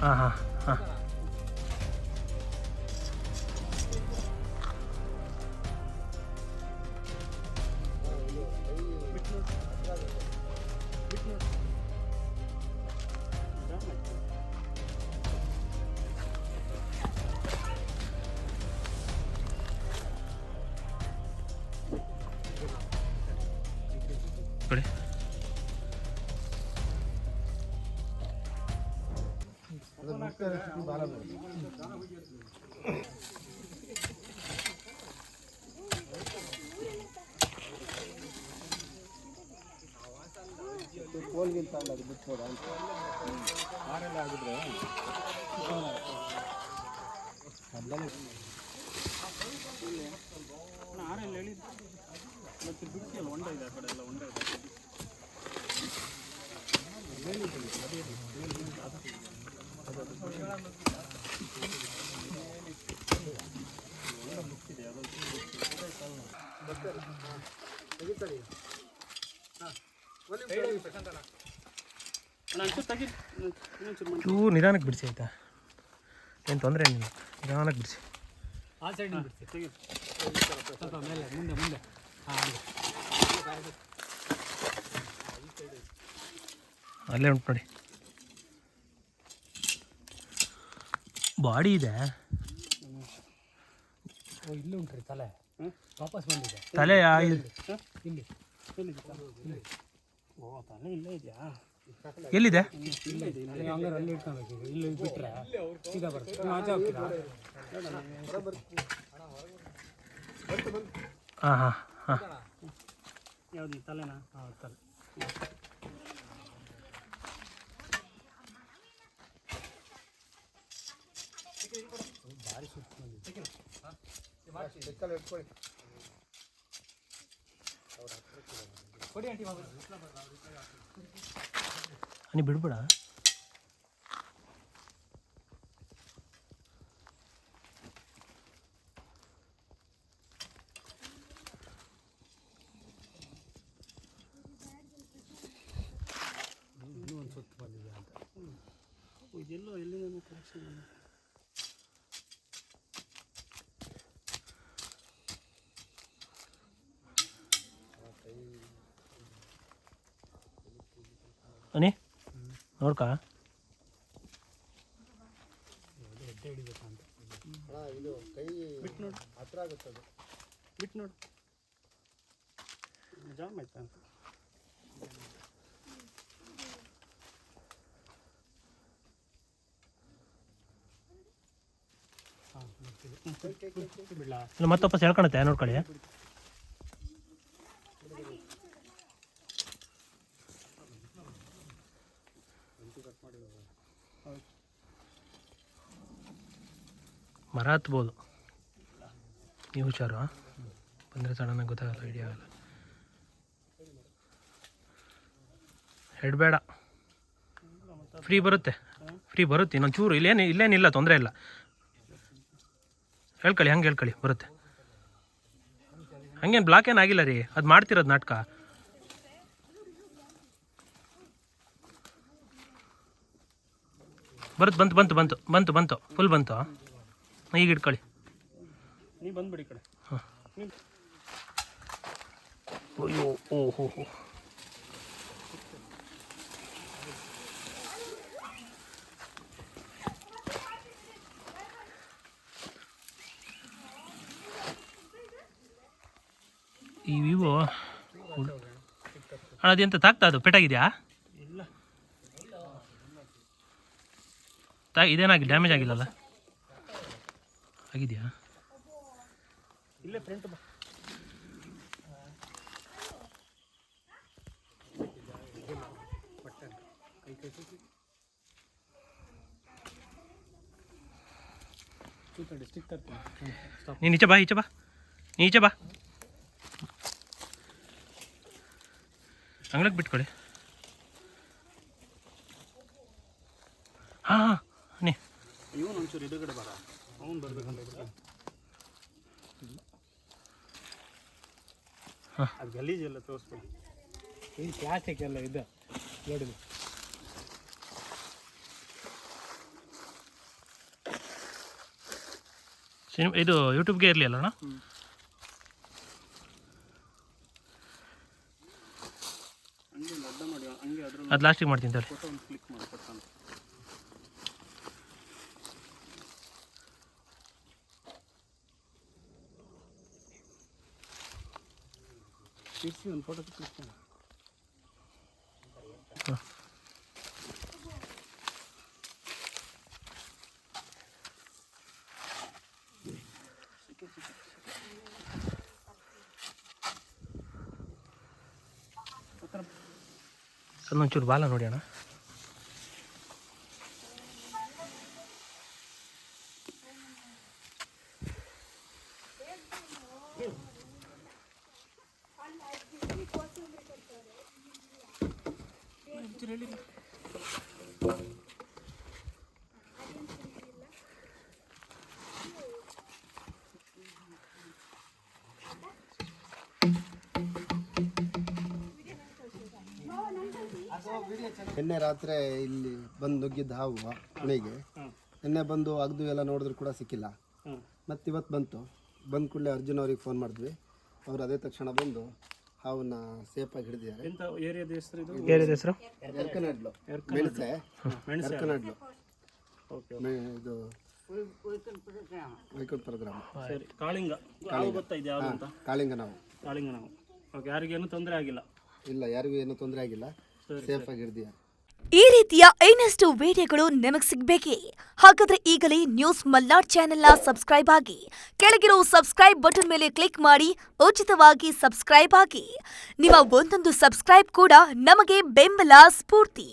ಹಾಂ ಹಾಂ ಹಾಂ ಕೊಡಿ. ಕೋಲ್ಗಿಂತ ಅದು ಬಿಟ್ಬೋದ ಅಂತ ಆರೆಲ್ಲ ಆಗಿದ್ರೆ ಆರೆಲ್ಲ ಹೇಳಿದ್ದು ಮತ್ತೆ ಬಿಡ್ತಿಯಲ್ಲ ಹೊಂಡ ಇದೆ ಆ ಕಡೆ ಎಲ್ಲ ಹೊಂಡ ಇದೆ ಚೂರು ನಿಧಾನಕ್ಕೆ ಬಿಡಿಸಿ ಆಯಿತಾ, ಏನು ತೊಂದರೆ ಏನಿಲ್ಲ, ನಿಧಾನಕ್ಕೆ ಬಿಡಿಸಿ. ಆ ಸೈಡ್ ಬಿಡಿಸಿ ಮೇಲೆ ಮುಂದೆ ಮುಂದೆ ಅಲ್ಲೇ ಉಂಟು ನೋಡಿ, ಬಾಡಿ ಇದೆ. ಇಲ್ಲಿ ಉಂಟ್ರಿ ತಲೆ ವಾಪಸ್ ಬಂದಿದೆ. ತಲೆ ಇಲ್ಲಿ ಓ ತಲೆ ಇಲ್ಲೇ ಇದೆಯಾ? ಎಲ್ಲಿದೆ? ಹಂಗಾರೆ ಅಲ್ಲಿ ಇಟ್ಕೊಬೇಕು. ಇಲ್ಲಿ ಬಿಟ್ಟರೆ ಸೀದಾ ಬರುತ್ತೆ. ನೀವು ಆಚೆ ಹೋಗ್ತೀರಾ? ಹಾಂ ಹಾಂ ಹಾಂ ಯಾವ್ದು ತಲೆನಾ? ಹಾಂ ತಲೆ. ಭಾರಿ ಸುತ್ತ ನೀ ಬಿಡ್ಬೇಡ. ಇನ್ನೂ ಒಂದು ಸುತ್ತ ಬಂದಿದೆ ಅಂತ. ಇದೆಲ್ಲೋ ಎಲ್ಲಿಂದ ಕಲೆಕ್ಷನ್ ಬಂದಿದೆ. ಅನಿ ನೋಡ್ಕ ಹೆಜ್ಜೆ ಹಿಡಿಬೇಕಂತ. ಇದು ಕೈ ಬಿಟ್ಟು ನೋಡು, ಹತ್ರ ಆಗುತ್ತೆ ಅದು. ಬಿಟ್ಟು ನೋಡು, ಜಾಮ್ ಆಯ್ತಾ ಅಂತ. ಹಾಂ ಬಿಡ್ಲಾ? ಇಲ್ಲ ಮತ್ತೆ ವಾಪಸ್ ಹೇಳ್ಕೊಳತ್ತೆ, ನೋಡ್ಕೊಳ್ಳಿ. ಮರ ಹತ್ಬೋದು, ನೀವು ಹುಷಾರು. ಬಂದರೆ ಸಡನ್ನಾಗಿ ಗೊತ್ತಾಗಲ್ಲ, ಐಡಿಯಾ ಆಗಲ್ಲ. ಹೆಡ್ ಬೇಡ, ಫ್ರೀ ಬರುತ್ತೆ, ಫ್ರೀ ಬರುತ್ತೆ. ಇನ್ನೊಂದು ಚೂರು ಇಲ್ಲೇನಿಲ್ಲ, ತೊಂದರೆ ಇಲ್ಲ. ಹೇಳ್ಕೊಳ್ಳಿ, ಹಂಗೆ ಹೇಳ್ಕೊಳ್ಳಿ, ಬರುತ್ತೆ. ಹಂಗೇನು ಬ್ಲಾಕ್ ಏನಾಗಿಲ್ಲ ರೀ, ಅದು ಮಾಡ್ತಿರೋದು ನಾಟಕ. ಬರುತ್ತೆ, ಬಂತು ಫುಲ್ ಬಂತು. ಈಗ ಇಟ್ಕೊಳ್ಳಿ. ನೀವು ಬಂದ್ಬಿಡಿ ಕಡೆ. ಹಾಂ. ಅಯ್ಯೋ ಓಹೋ ಈ ವಿವೋ ಅದೆಂತ ತಾಗ್ತಾ, ಅದು ಪೆಟ್ಟಾಗಿದೆಯಾ? ಇಲ್ಲ ಇದೇನಾಗಿ ಡ್ಯಾಮೇಜ್ ಆಗಿಲ್ಲಲ್ಲ? ಆಗಿದೆಯಾ? ಇಲ್ಲೇ ಫ್ರಂಟ್ ಬಾ. ನೀನು ಈಚೆ ಬಾ ಅಂಗ್ಳಕ್ಕೆ ಬಿಟ್ಕೊಳ್ಳಿ. ಹಾಂ ಇವನು ಒಂಚೂರು ಎದುರುಗಡೆ ಬರ, ಅವನು ಬರ್ಬೇಕಂತ. ಅದು ಗಲೀಜೆಲ್ಲ ತೋರಿಸ್ಬೇಡಿ. ಈ ಪ್ಲಾಸ್ಟಿಕ್ ಎಲ್ಲ ಇದೆ ನೋಡಿದ್ವಿ. ಇದು ಯೂಟ್ಯೂಬ್ಗೆ ಇರಲಿ ಅಲ್ಲ ಅಣ್ಣ? ಹಂಗೆ ಅಡ್ಡ ಮಾಡಿ ಹಂಗೆ ಅದ್ರ ಅದು ಲಾಸ್ಟಿಗೆ ಮಾಡ್ತೀನಿ ತಗೊಳ್ಳಿ. ಫೋಟೋ ಒಂದು ಕ್ಲಿಕ್ ಮಾಡಿ ಕೊಡ್ತಾನೆ. ಇರಿಸಿ ಒಂದು ಫೋಟೋ ಕ್ಲಿಕ್ ಮಾಡಿ. ಅದನ್ನೊಂಚೂರು ಬಾಲ ನೋಡಿ ಅಣ್ಣ. ನಿನ್ನೆ ರಾತ್ರಿ ಇಲ್ಲಿ ಬಂದು ನುಗ್ಗಿದ್ದ ಹಾವು ಮನೆಗೆ. ನಿನ್ನೆ ಬಂದು ಅಗ್ದು ಎಲ್ಲ ನೋಡಿದ್ರು ಕೂಡ ಸಿಕ್ಕಿಲ್ಲ. ಮತ್ತು ಇವತ್ತು ಬಂದ ಕೂಡಲೇ ಅರ್ಜುನ್ ಅವ್ರಿಗೆ ಫೋನ್ ಮಾಡಿದ್ವಿ. ಅವ್ರು ಅದೇ ತಕ್ಷಣ ಬಂದು ಹಾವನ್ನ ಸೇಫಾಗಿ ಹಿಡಿದಿದ್ದಾರೆ. ಎಂತ ಏರಿಯಾದ ಹೆಸರು ಇದು? ಏರಿಯಾದ ಹೆಸರು ಎರ್ಕನಡ್ಲು, ಮೆಣಸೆ ಎರ್ಕನಡ್ಲು. ಓಕೆ, ಇದು ವೈಕುಂಠಪುರ ಗ್ರಾಮ. ಸರಿ. ಕಾಳಿಂಗ ಹಾವು ಗೊತ್ತಾಯ್ತು ಯಾವುದು ಅಂತ? ಕಾಳಿಂಗ ನಾವು. ಕಾಳಿಂಗ ನಾವು. ಓಕೆ, ಯಾರಿಗೇನು ತೊಂದರೆ ಆಗಿಲ್ಲ? ಇಲ್ಲ, ಯಾರಿಗೂ ಏನೂ ತೊಂದರೆ ಆಗಿಲ್ಲ, ಸೇಫಾಗಿ ಹಿಡಿದಿದ್ದಾರೆ. ಈ ರೀತಿಯ ಇನ್ನಷ್ಟು ವಿಡಿಯೋಗಳು ನಿಮಗೆ ಸಿಗಬೇಕೇ? ಹಾಗಾದ್ರೆ ಈಗಲೇ ನ್ಯೂಸ್ ಮಲ್ನಾಡ್ ಚಾನೆಲ್ನ ಸಬ್ಸ್ಕ್ರೈಬ್ ಆಗಿ ಕೆಳಗಿರೋ ಸಬ್ಸ್ಕ್ರೈಬ್ ಬಟನ್ ಮೇಲೆ ಕ್ಲಿಕ್ ಮಾಡಿ ಉಚಿತವಾಗಿ ಸಬ್ಸ್ಕ್ರೈಬ್ ಆಗಿ. ನಿಮ್ಮ ಒಂದೊಂದು ಸಬ್ಸ್ಕ್ರೈಬ್ ಕೂಡ ನಮಗೆ ಬೆಂಬಲ ಸ್ಫೂರ್ತಿ.